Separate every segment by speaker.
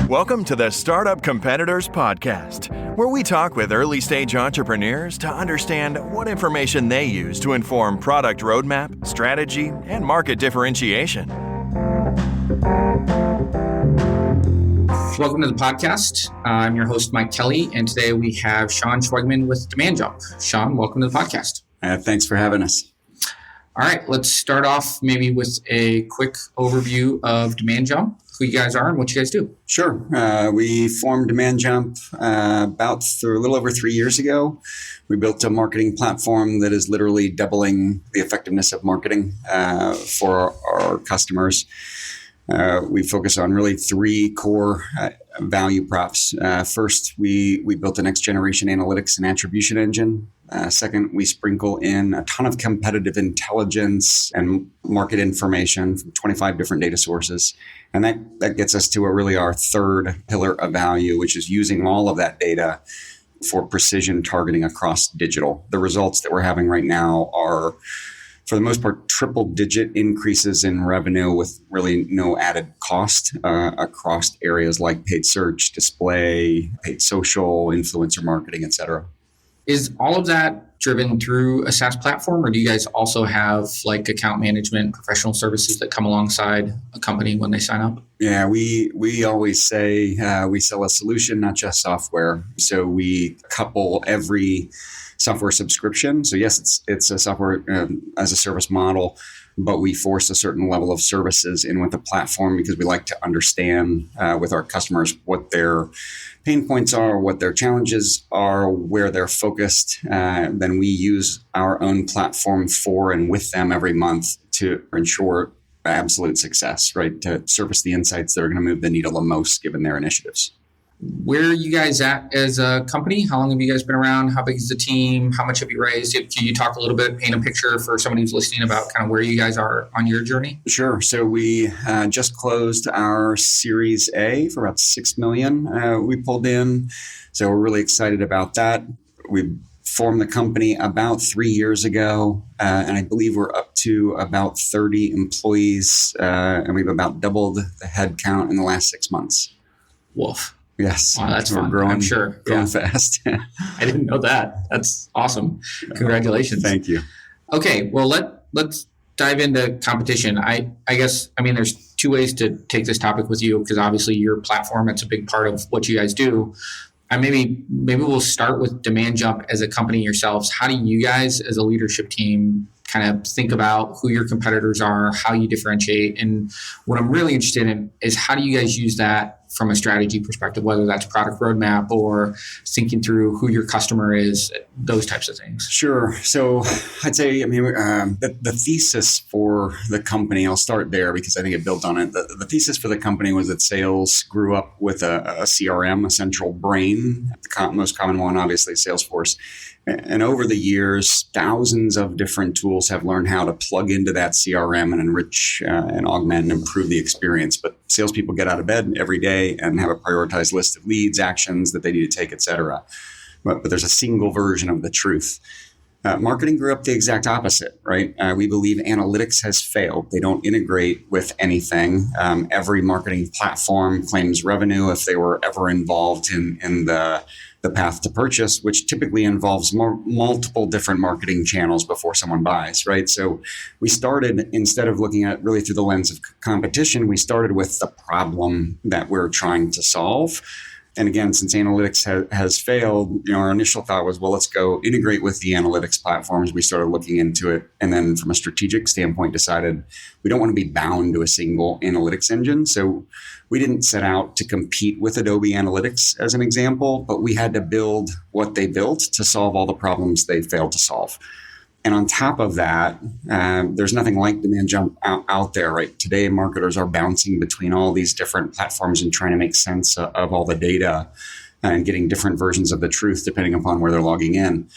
Speaker 1: Welcome to the Startup Competitors Podcast, where we talk with early-stage entrepreneurs to understand what information they use to inform product roadmap, strategy, and market differentiation.
Speaker 2: Welcome to the podcast. I'm your host, Mike Kelly, and today we have Shawn Schwegman with DemandJump. Shawn, welcome to the podcast.
Speaker 3: Thanks for having us.
Speaker 2: All right, let's start off maybe with a quick overview of DemandJump, who you guys are and what you guys do.
Speaker 3: Sure. We formed DemandJump about a little over 3 years ago. We built a marketing platform that is literally doubling the effectiveness of marketing for our customers. We focus on really three core value props. First, we built a next generation analytics and attribution engine. Second, we sprinkle in a ton of competitive intelligence and market information from 25 different data sources. And that gets us to our third pillar of value, which is using all of that data for precision targeting across digital. The results that we're having right now are, for the most part, triple-digit increases in revenue with really no added cost across areas like paid search, display, paid social, influencer marketing, et cetera.
Speaker 2: Is all of that driven through a SaaS platform, or do you guys also have like account management, professional services that come alongside a company when they sign up?
Speaker 3: Yeah, we always say we sell a solution, not just software. So we couple every software subscription. So yes, it's a software as a service model, but we force a certain level of services in with the platform because we like to understand with our customers what their pain points are, what their challenges are, where they're focused. Then we use our own platform for and with them every month to ensure absolute success, right? To surface the insights that are going to move the needle the most given their initiatives.
Speaker 2: Where are you guys at as a company? How long have you guys been around? How big is the team? How much have you raised? Can you talk a little bit, paint a picture for somebody who's listening about kind of where you guys are on your journey?
Speaker 3: Sure. So we just closed our Series A for about $6 million we pulled in. So we're really excited about that. We formed the company about 3 years ago, and I believe we're up to about 30 employees, and we've about doubled the head count in the last 6 months.
Speaker 2: Woof.
Speaker 3: Yes.
Speaker 2: Wow, that's
Speaker 3: we're
Speaker 2: fun.
Speaker 3: growing,
Speaker 2: I'm sure.
Speaker 3: growing fast.
Speaker 2: I didn't know that. That's awesome. Congratulations.
Speaker 3: Thank you.
Speaker 2: Okay, well, let's dive into competition. I guess, there's two ways to take this topic with you, because obviously your platform, it's a big part of what you guys do. And maybe we'll start with DemandJump as a company yourselves. How do you guys as a leadership team kind of think about who your competitors are, how you differentiate? And what I'm really interested in is how do you guys use that from a strategy perspective, whether that's product roadmap or thinking through who your customer is, those types of things?
Speaker 3: Sure. So I'd say, the thesis for the company, I'll start there because I think it built on it. The thesis for the company was that sales grew up with a CRM, a central brain, the most common one, obviously, Salesforce. And over the years, thousands of different tools have learned how to plug into that CRM and enrich and augment and improve the experience. But salespeople get out of bed every day and have a prioritized list of leads, actions that they need to take, et cetera. But there's a single version of the truth. Marketing grew up the exact opposite, right? We believe analytics has failed. They don't integrate with anything. Every marketing platform claims revenue if they were ever involved in the path to purchase, which typically involves multiple different marketing channels before someone buys, right? So we started, instead of looking at really through the lens of competition, we started with the problem that we're trying to solve. And again, since analytics has failed, our initial thought was, well, let's go integrate with the analytics platforms. We started looking into it. And then from a strategic standpoint, decided we don't want to be bound to a single analytics engine. So we didn't set out to compete with Adobe Analytics as an example, but we had to build what they built to solve all the problems they failed to solve. And on top of that, there's nothing like DemandJump out there, right? Today, marketers are bouncing between all these different platforms and trying to make sense of all the data and getting different versions of the truth depending upon where they're logging in.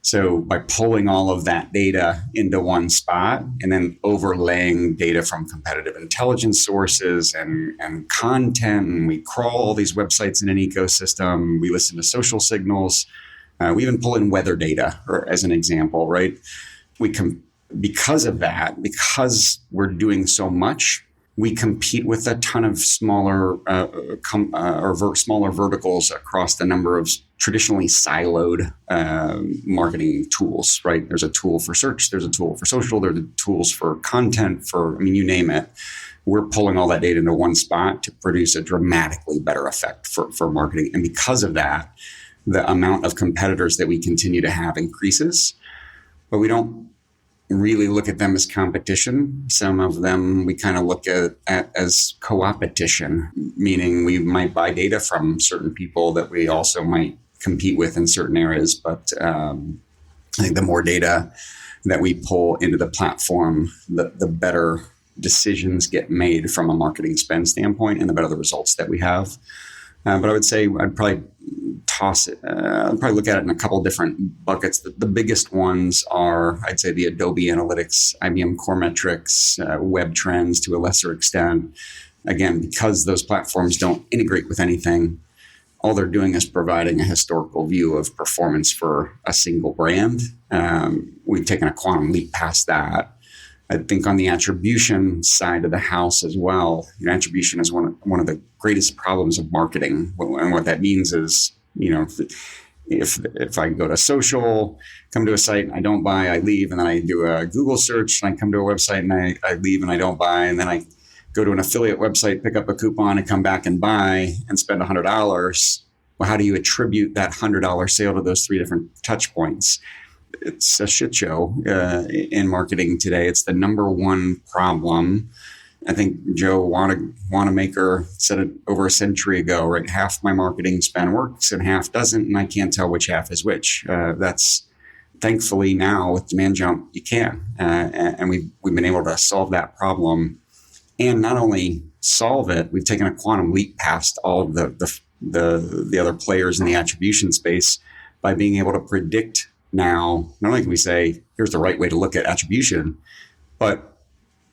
Speaker 3: So by pulling all of that data into one spot and then overlaying data from competitive intelligence sources and content, and we crawl all these websites in an ecosystem, we listen to social signals, we even pull in weather data, as an example, right? Because of that, because we're doing so much, We compete with a ton of smaller smaller verticals across the number of traditionally siloed marketing tools, right? There's a tool for search, there's a tool for social, there's tools for content, you name it. We're pulling all that data into one spot to produce a dramatically better effect for marketing. And because of that, the amount of competitors that we continue to have increases, but we don't really look at them as competition. Some of them we kind of look at as co-opetition, meaning we might buy data from certain people that we also might compete with in certain areas. But I think the more data that we pull into the platform, the better decisions get made from a marketing spend standpoint and the better the results that we have. But I would say I'd probably toss it. I'd probably look at it in a couple of different buckets. The biggest ones are, I'd say, the Adobe Analytics, IBM Core Metrics, Web Trends to a lesser extent. Again, because those platforms don't integrate with anything, all they're doing is providing a historical view of performance for a single brand. We've taken a quantum leap past that. I think on the attribution side of the house as well, attribution is one of the greatest problems of marketing. And what that means is, if I go to social, come to a site and I don't buy, I leave, and then I do a Google search and I come to a website and I leave and I don't buy, and then I go to an affiliate website, pick up a coupon and come back and buy and spend $100. Well, how do you attribute that $100 sale to those three different touch points? It's a shit show in marketing today. It's the number one problem. I think Joe Wanamaker said it over a century ago, right? Half my marketing spend works and half doesn't, and I can't tell which half is which. That's thankfully now with DemandJump, you can. And we've been able to solve that problem. And not only solve it, we've taken a quantum leap past all of the other players in the attribution space by being able to predict. Now, not only can we say, here's the right way to look at attribution, but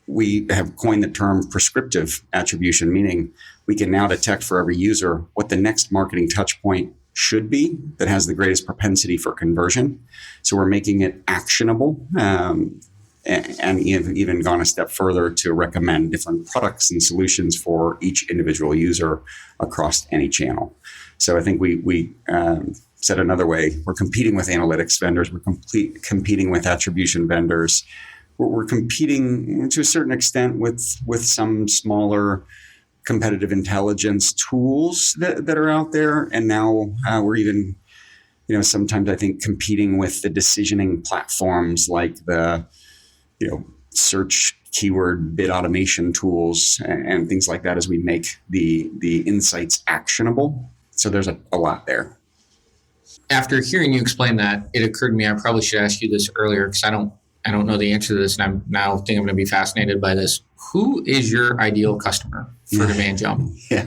Speaker 3: we have coined the term prescriptive attribution, meaning we can now detect for every user what the next marketing touch point should be that has the greatest propensity for conversion. So we're making it actionable and even gone a step further to recommend different products and solutions for each individual user across any channel. So I think we said another way, we're competing with analytics vendors, we're competing with attribution vendors, we're competing to a certain extent with some smaller competitive intelligence tools that are out there. And now we're even, sometimes I think competing with the decisioning platforms like the, search keyword bid automation tools and things like that as we make the insights actionable. So there's a lot there.
Speaker 2: After hearing you explain that, it occurred to me I probably should ask you this earlier because I don't know the answer to this, and I'm now think I'm going to be fascinated by this. Who is your ideal customer for DemandJump?
Speaker 3: Yeah,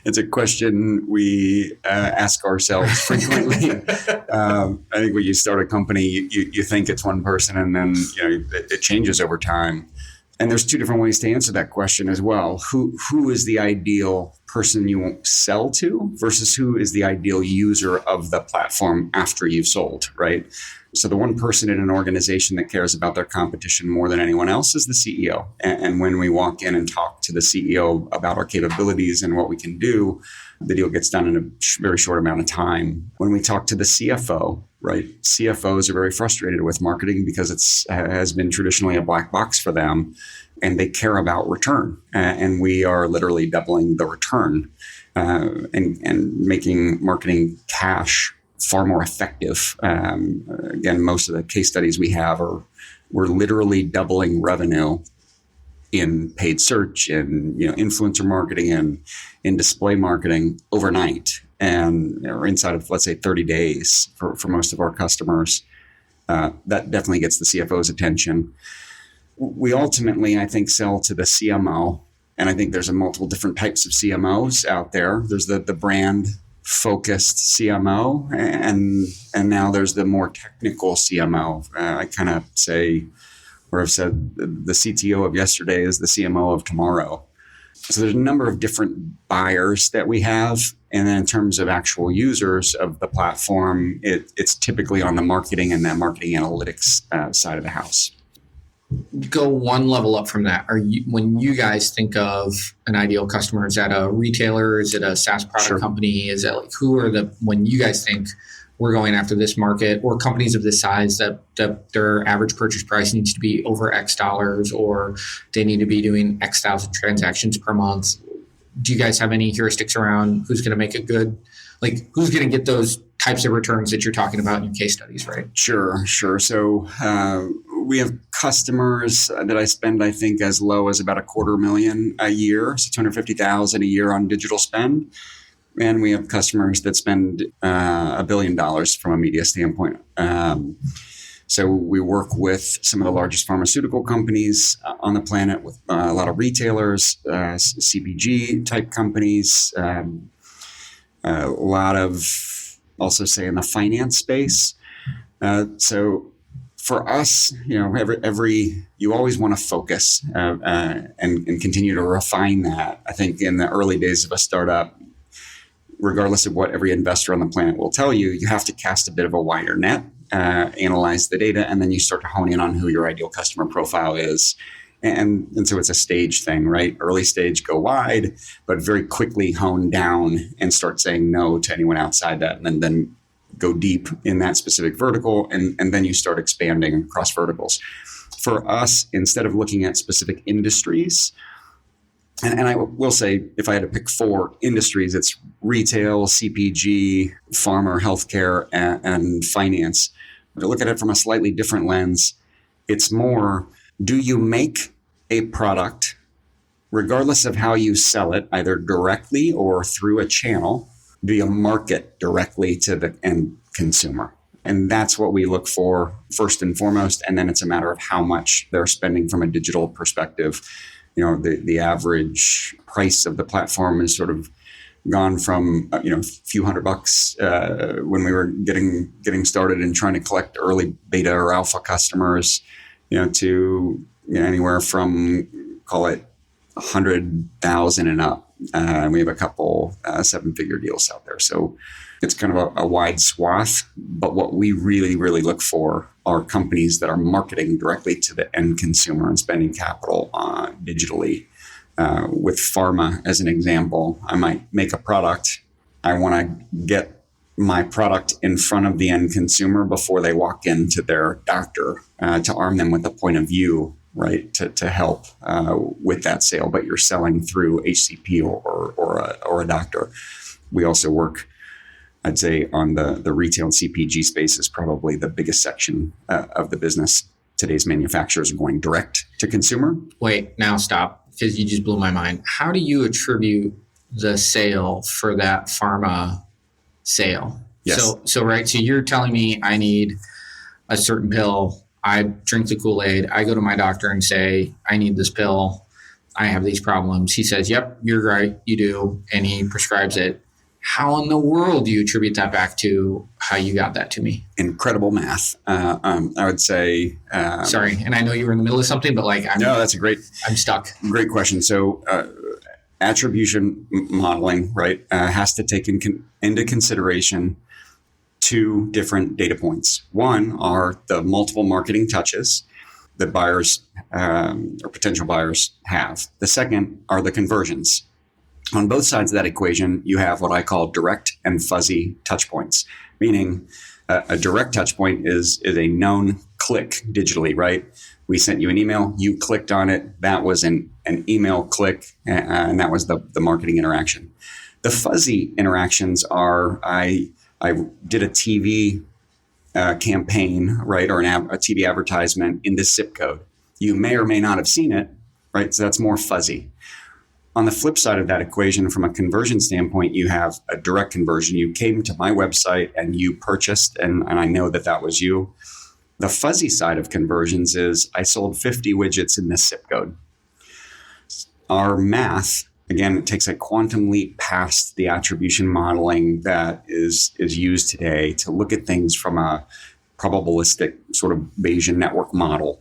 Speaker 3: it's a question we ask ourselves frequently. I think when you start a company, you think it's one person, and then it changes over time. And there's two different ways to answer that question as well. Who is the ideal person you won't sell to versus who is the ideal user of the platform after you've sold, right? So the one person in an organization that cares about their competition more than anyone else is the CEO. And when we walk in and talk to the CEO about our capabilities and what we can do, the deal gets done in a very short amount of time. When we talk to the CFO, right? CFOs are very frustrated with marketing because it has been traditionally a black box for them, and they care about return. And we are literally doubling the return and making marketing cash far more effective. Again, most of the case studies we have we're literally doubling revenue in paid search and influencer marketing and in display marketing overnight, and or inside of, let's say, 30 days for most of our customers. That definitely gets the CFO's attention. We ultimately, I think, sell to the CMO, and I think there's multiple different types of CMOs out there. There's the brand focused CMO, and now there's the more technical CMO. I kind of say, or I've said, the CTO of yesterday is the CMO of tomorrow. So there's a number of different buyers that we have. And then in terms of actual users of the platform, it's typically on the marketing and that marketing analytics side of the house.
Speaker 2: go one level up from that, when you guys think of an ideal customer, is that a retailer? Is it a SaaS product company? Is it like, when you guys think we're going after this market, or companies of this size that their average purchase price needs to be over X dollars, or they need to be doing X thousand transactions per month? Do you guys have any heuristics around who's going to make who's going to get those types of returns that you're talking about in your case studies, right?
Speaker 3: Sure. So we have customers that I spend, I think, as low as about $250,000 a year, so $250,000 a year on digital spend. And we have customers that spend $1 billion from a media standpoint. So we work with some of the largest pharmaceutical companies on the planet, with a lot of retailers, CPG type companies, a lot of also say in the finance space. So for us, you always want to focus and continue to refine that. I think in the early days of a startup, regardless of what every investor on the planet will tell you, you have to cast a bit of a wider net, analyze the data, and then you start to hone in on who your ideal customer profile is. And so it's a stage thing, right? Early stage, go wide, but very quickly hone down and start saying no to anyone outside that, and then go deep in that specific vertical, and then you start expanding across verticals. For us, instead of looking at specific industries, and I will say, if I had to pick 4 industries, it's retail, CPG, pharma, healthcare, and finance. But to look at it from a slightly different lens, it's more, do you make a product, regardless of how you sell it, either directly or through a channel? Do you market directly to the end consumer? And that's what we look for first and foremost. And then it's a matter of how much they're spending from a digital perspective. The average price of the platform is sort of gone from a few $100 when we were getting started and trying to collect early beta or alpha customers, to anywhere from, call it 100,000 and up. We have a couple 7-figure deals out there. So it's kind of a wide swath. But what we really, really look for are companies that are marketing directly to the end consumer and spending capital digitally. With pharma, as an example, I might make a product. I want to get my product in front of the end consumer before they walk into their doctor, to arm them with a point of view, right, to help with that sale. But you're selling through HCP or a doctor. We also work, I'd say, on the retail and CPG space is probably the biggest section of the business. Today's manufacturers are going direct to consumer. Wait,
Speaker 2: now stop, because you just blew my mind. How do you attribute the sale for that pharma sale?
Speaker 3: Yes.
Speaker 2: So you're telling me I need a certain pill. I drink the Kool-Aid. I go to my doctor and say, I need this pill. I have these problems. He says, yep, you're right. You do. And he prescribes it. How in the world do you attribute that back to how you got that to me?
Speaker 3: Incredible math. I would say.
Speaker 2: Sorry. And I know you were in the middle of something, but
Speaker 3: no, that's I'm
Speaker 2: stuck.
Speaker 3: Great question. So attribution modeling, right, has to take into consideration 2 different data points. One are the multiple marketing touches that buyers or potential buyers have. The second are the conversions. On both sides of that equation, you have what I call direct and fuzzy touch points, meaning a direct touch point is a known click digitally, right? We sent you an email, you clicked on it, that was an email click, and that was the marketing interaction. The fuzzy interactions are, I did a TV campaign, right, or a TV advertisement in this zip code. You may or may not have seen it, right? So that's more fuzzy. On the flip side of that equation, from a conversion standpoint, you have a direct conversion. You came to my website and you purchased, and I know that was you. The fuzzy side of conversions is I sold 50 widgets in this zip code. Our math, again, it takes a quantum leap past the attribution modeling that is used today to look at things from a probabilistic sort of Bayesian network model.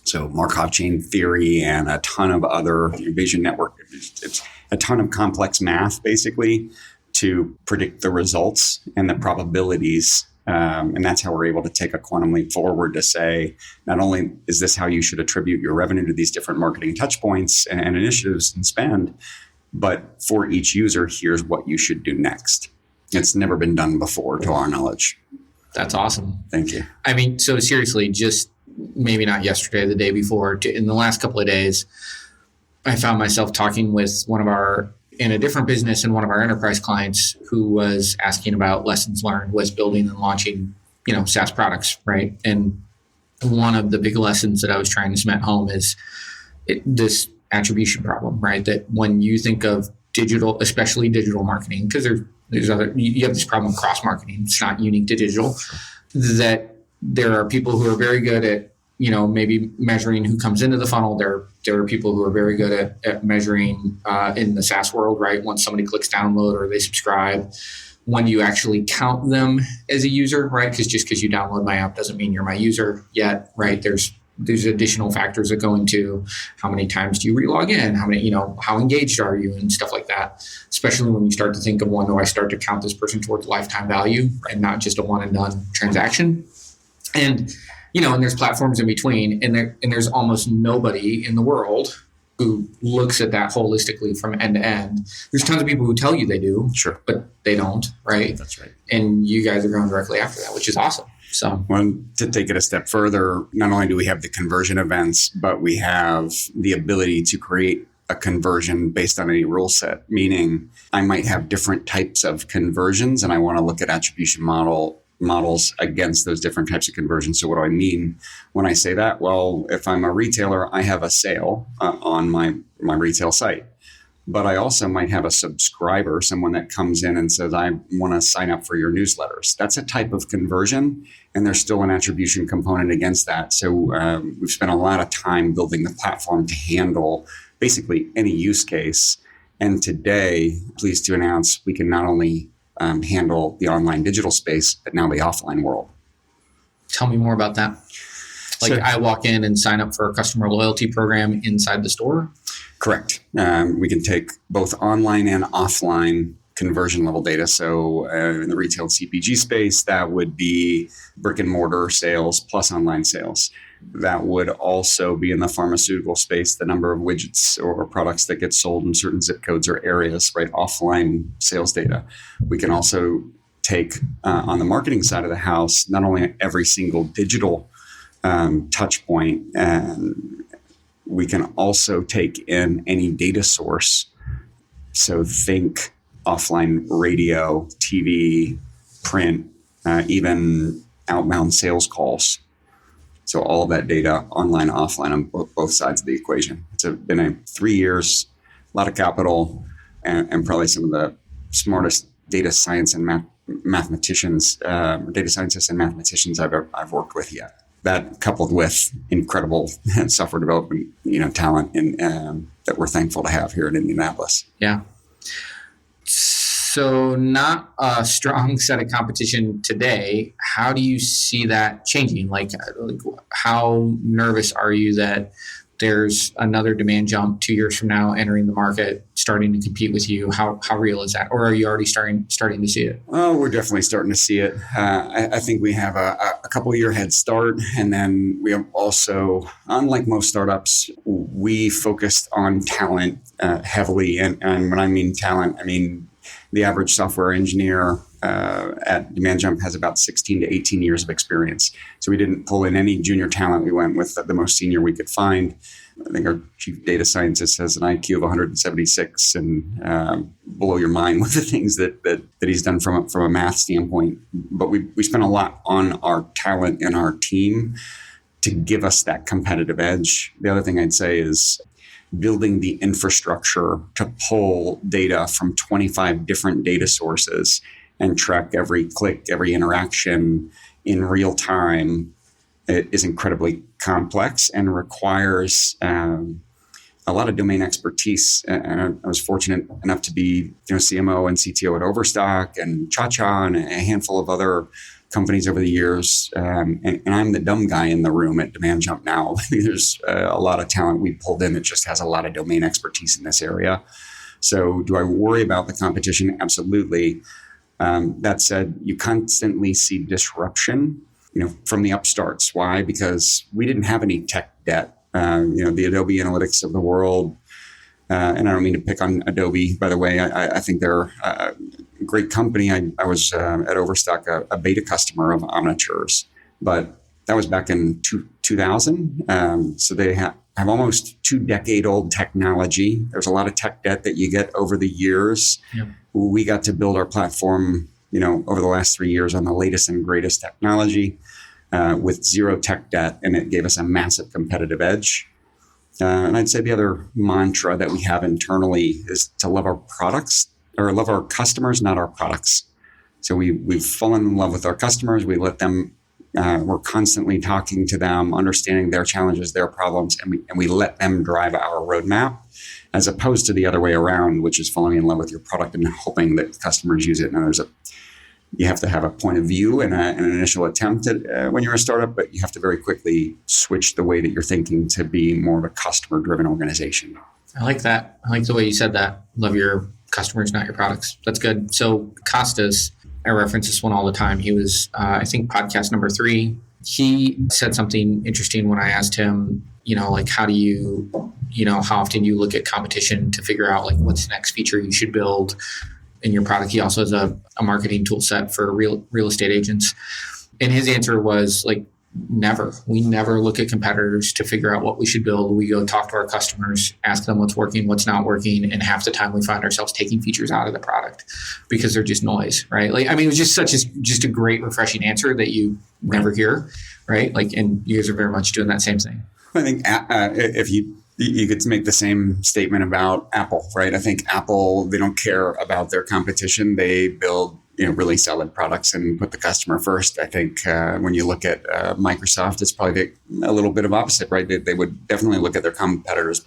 Speaker 3: So Markov chain theory and a ton of other Bayesian network. It's a ton of complex math, basically, to predict the results and the probabilities And that's how we're able to take a quantum leap forward to say, not only is this how you should attribute your revenue to these different marketing touch points and initiatives and spend, but for each user, here's what you should do next. It's never been done before, to our knowledge.
Speaker 2: That's awesome.
Speaker 3: Thank you.
Speaker 2: I mean, so seriously, just maybe not yesterday, the day before, in the last couple of days, I found myself talking with in a different business and one of our enterprise clients who was asking about lessons learned with building and launching, SaaS products, right? And one of the big lessons that I was trying to cement home is this attribution problem, right? That when you think of digital, especially digital marketing, because you have this problem with cross marketing. It's not unique to digital. That there are people who are very good at, maybe measuring who comes into the funnel. There are people who are very good at measuring in the SaaS world, right? Once somebody clicks download or they subscribe, when you actually count them as a user, right? Because just because you download my app doesn't mean you're my user yet, right? There's additional factors that go into how many times do you relog in, how many, how engaged are you and stuff like that. Especially when you start to think of when do I start to count this person towards lifetime value and not just a one and done transaction. And, and there's platforms in between and there's almost nobody in the world who looks at that holistically from end to end. There's tons of people who tell you they do,
Speaker 3: sure,
Speaker 2: but they don't, right?
Speaker 3: That's right.
Speaker 2: And you guys are going directly after that, which is awesome. So,
Speaker 3: well, to take it a step further, not only do we have the conversion events, but we have the ability to create a conversion based on any rule set, meaning I might have different types of conversions and I want to look at attribution models against those different types of conversions. So what do I mean when I say that? Well, if I'm a retailer, I have a sale on my retail site. But I also might have a subscriber, someone that comes in and says, I want to sign up for your newsletters. That's a type of conversion, and there's still an attribution component against that. So we've spent a lot of time building the platform to handle basically any use case. And today, pleased to announce, we can not only handle the online digital space, but now the offline world.
Speaker 2: Tell me more about that. I walk in and sign up for a customer loyalty program inside the store?
Speaker 3: Correct. We can take both online and offline conversion level data. So in the retail CPG space, that would be brick and mortar sales plus online sales. That would also be in the pharmaceutical space, the number of widgets or products that get sold in certain zip codes or areas, right? Offline sales data. We can also take on the marketing side of the house, not only every single digital touch point, and we can also take in any data source. So think offline radio, TV, print, even outbound sales calls. So all of that data online, offline on both sides of the equation. It's been 3 years, a lot of capital, and probably some of the smartest data science and mathematicians, data scientists and mathematicians I've worked with yet. That coupled with incredible software development, talent, and that we're thankful to have here in Indianapolis.
Speaker 2: Yeah. So not a strong set of competition today. How do you see that changing? Like how nervous are you that there's another DemandJump 2 years from now entering the market, starting to compete with you? How real is that? Or are you already starting to see it?
Speaker 3: Oh, we're definitely starting to see it. I think we have a couple year head start. And then we have also, unlike most startups, we focused on talent heavily. And when I mean talent, I mean the average software engineer at DemandJump has about 16 to 18 years of experience. So we didn't pull in any junior talent. We went with the most senior we could find. I think our chief data scientist has an IQ of 176 and blow your mind with the things that he's done from a math standpoint. But we spent a lot on our talent and our team to give us that competitive edge. The other thing I'd say is building the infrastructure to pull data from 25 different data sources and track every click, every interaction in real time is incredibly complex and requires a lot of domain expertise. And I was fortunate enough to be CMO and CTO at Overstock and Cha-Cha and a handful of other companies over the years. And I'm the dumb guy in the room at DemandJump now. There's a lot of talent we pulled in that just has a lot of domain expertise in this area. So do I worry about the competition? Absolutely. That said, you constantly see disruption, from the upstarts. Why? Because we didn't have any tech debt. The Adobe Analytics of the world, and I don't mean to pick on Adobe, by the way. I think they're a great company. I was at Overstock a beta customer of Omniture's, but that was back in 2000. So they have almost 2-decade-old technology. There's a lot of tech debt that you get over the years. Yep. We got to build our platform, over the last 3 years on the latest and greatest technology with zero tech debt, and it gave us a massive competitive edge. And I'd say the other mantra that we have internally is to love our products, or love our customers, not our products. So we've fallen in love with our customers. We let them. We're constantly talking to them, understanding their challenges, their problems, and we let them drive our roadmap, as opposed to the other way around, which is falling in love with your product and hoping that customers use it. Now, you have to have a point of view and an initial attempt at when you're a startup, but you have to very quickly switch the way that you're thinking to be more of a customer-driven organization.
Speaker 2: I like that. I like the way you said that. Love your customers, not your products. That's good. So Costas, I reference this one all the time. He was, I think, podcast number 3. He said something interesting when I asked him, how do you, how often do you look at competition to figure out what's the next feature you should build in your product? He also has a marketing tool set for real estate agents. And his answer was never. We never look at competitors to figure out what we should build. We go talk to our customers, ask them what's working, what's not working. And half the time we find ourselves taking features out of the product because they're just noise, right? It was just a great, refreshing answer that you never hear, right? And you guys are very much doing that same thing.
Speaker 3: I think if you could make the same statement about Apple, right? I think Apple, they don't care about their competition. They build really solid products and put the customer first. I think when you look at Microsoft, it's probably a little bit of opposite, right? They would definitely look at their competitors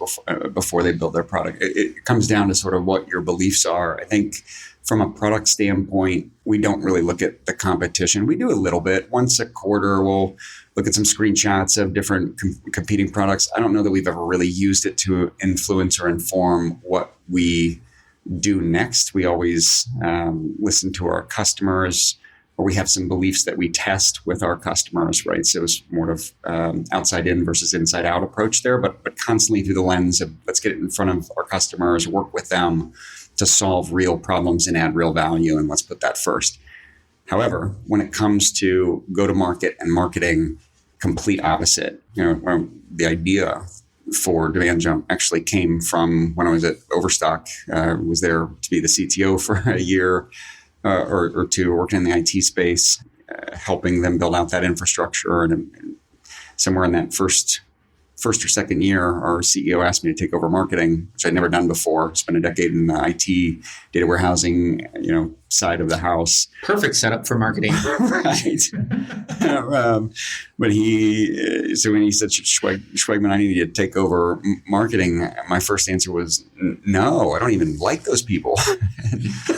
Speaker 3: before they build their product. It comes down to sort of what your beliefs are. I think from a product standpoint, we don't really look at the competition. We do a little bit. Once a quarter, we'll look at some screenshots of different competing products. I don't know that we've ever really used it to influence or inform what we do next. We always listen to our customers, or we have some beliefs that we test with our customers, right? So it's more of outside in versus inside out approach there, but constantly through the lens of let's get it in front of our customers, work with them to solve real problems and add real value, and let's put that first. However, when it comes to go-to-market and marketing, complete opposite. The idea for DemandJump actually came from when I was at Overstock. Was there to be the CTO for a year or two, working in the IT space, helping them build out that infrastructure. And somewhere in that first or second year, our CEO asked me to take over marketing, which I'd never done before. Spent a decade in the IT, data warehousing, side of the house.
Speaker 2: Perfect setup for marketing.
Speaker 3: Right. But when he said, Schwegman, I need you to take over marketing, my first answer was, no, I don't even like those people.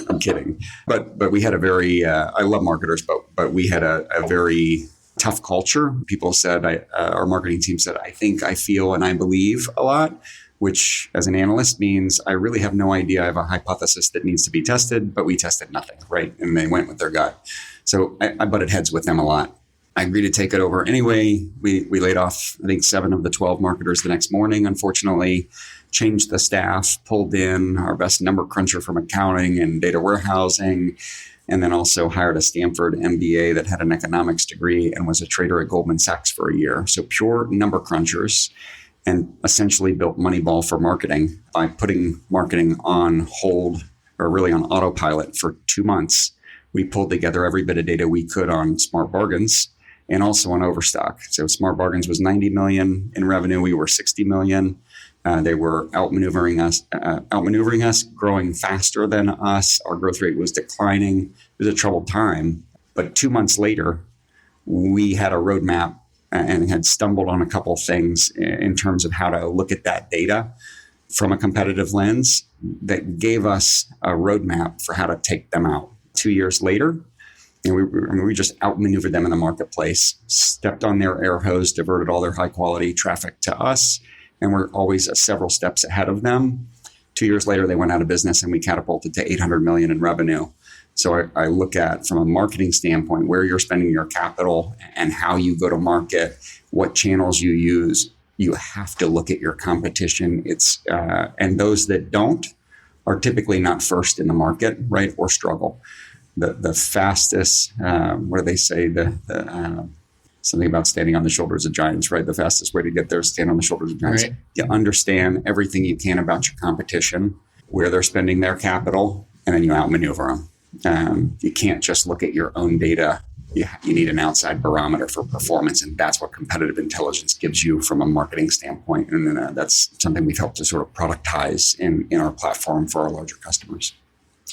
Speaker 3: I'm kidding. But we had a very, I love marketers, but we had a very tough culture. People said, our marketing team said, I think, I feel, and I believe a lot, which as an analyst means I really have no idea. I have a hypothesis that needs to be tested, but we tested nothing, right? And they went with their gut. So I butted heads with them a lot. I agreed to take it over anyway. We laid off, I think, 7 of the 12 marketers the next morning, unfortunately, changed the staff, pulled in our best number cruncher from accounting and data warehousing, and then also hired a Stanford MBA that had an economics degree and was a trader at Goldman Sachs for a year. So pure number crunchers, and essentially built Moneyball for marketing by putting marketing on hold, or really on autopilot, for 2 months. We pulled together every bit of data we could on Smart Bargains and also on Overstock. So Smart Bargains was 90 million in revenue. We were 60 million. They were outmaneuvering us, growing faster than us. Our growth rate was declining. It was a troubled time. But 2 months later, we had a roadmap and had stumbled on a couple of things in terms of how to look at that data from a competitive lens that gave us a roadmap for how to take them out. 2 years later, and we just outmaneuvered them in the marketplace, stepped on their air hose, diverted all their high quality traffic to us, and we're always several steps ahead of them 2 years later, they went out of business and we catapulted to 800 million in revenue. So I look at, from a marketing standpoint, where you're spending your capital and how you go to market, what channels you use. You have to look at your competition. And those that don't are typically not first in the market, right? Or struggle. The fastest, what do they say? Something about standing on the shoulders of giants, right? The fastest way to get there is stand on the shoulders of giants. Right. You understand everything you can about your competition, where they're spending their capital, and then you outmaneuver them. You can't just look at your own data. You need an outside barometer for performance, and that's what competitive intelligence gives you from a marketing standpoint. And then that's something we've helped to sort of productize in our platform for our larger customers.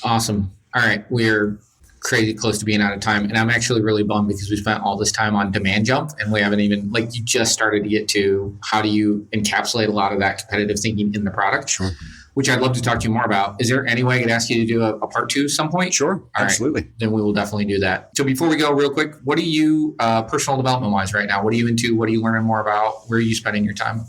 Speaker 2: Awesome. All right. We're crazy close to being out of time. And I'm actually really bummed because we spent all this time on DemandJump and we haven't even, you just started to get to how do you encapsulate a lot of that competitive thinking in the product.
Speaker 3: Sure.
Speaker 2: Which I'd love to talk to you more about. Is there any way I could ask you to do a part 2 some point?
Speaker 3: Sure, absolutely.
Speaker 2: Right, then we will definitely do that. So before we go, real quick, what are you personal development wise right now? What are you into? What are you learning more about? Where are you spending your time?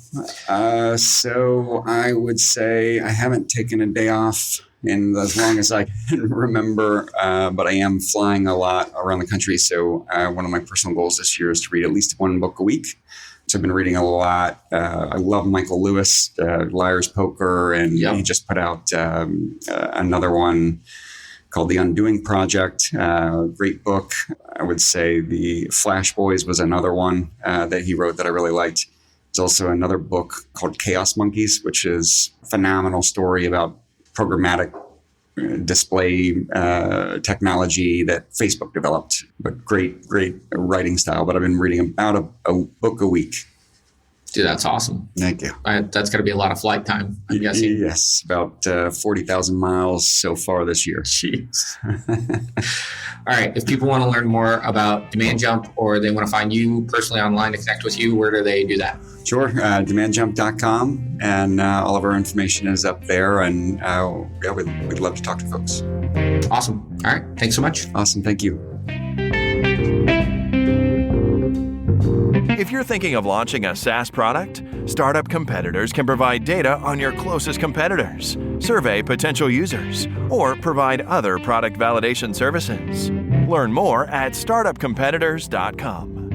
Speaker 3: So I would say I haven't taken a day off in as long as I can remember, but I am flying a lot around the country. So one of my personal goals this year is to read at least one book a week. So I've been reading a lot. I love Michael Lewis, Liar's Poker, and he just put out another one called The Undoing Project. Great book. I would say The Flash Boys was another one that he wrote that I really liked. There's also another book called Chaos Monkeys, which is a phenomenal story about programmatic display technology that Facebook developed, but great writing style. But I've been reading about a book a week.
Speaker 2: Dude, that's awesome.
Speaker 3: Thank you.
Speaker 2: That's got to be a lot of flight time, I'm guessing.
Speaker 3: Yes, about 40,000 miles so far this year.
Speaker 2: Jeez. All right. If people want to learn more about DemandJump or they want to find you personally online to connect with you, where do they do that?
Speaker 3: Sure. DemandJump.com. And all of our information is up there. And we'd love to talk to folks.
Speaker 2: Awesome. All right. Thanks so much.
Speaker 3: Awesome. Thank you.
Speaker 1: If you're thinking of launching a SaaS product, Startup Competitors can provide data on your closest competitors, survey potential users, or provide other product validation services. Learn more at startupcompetitors.com.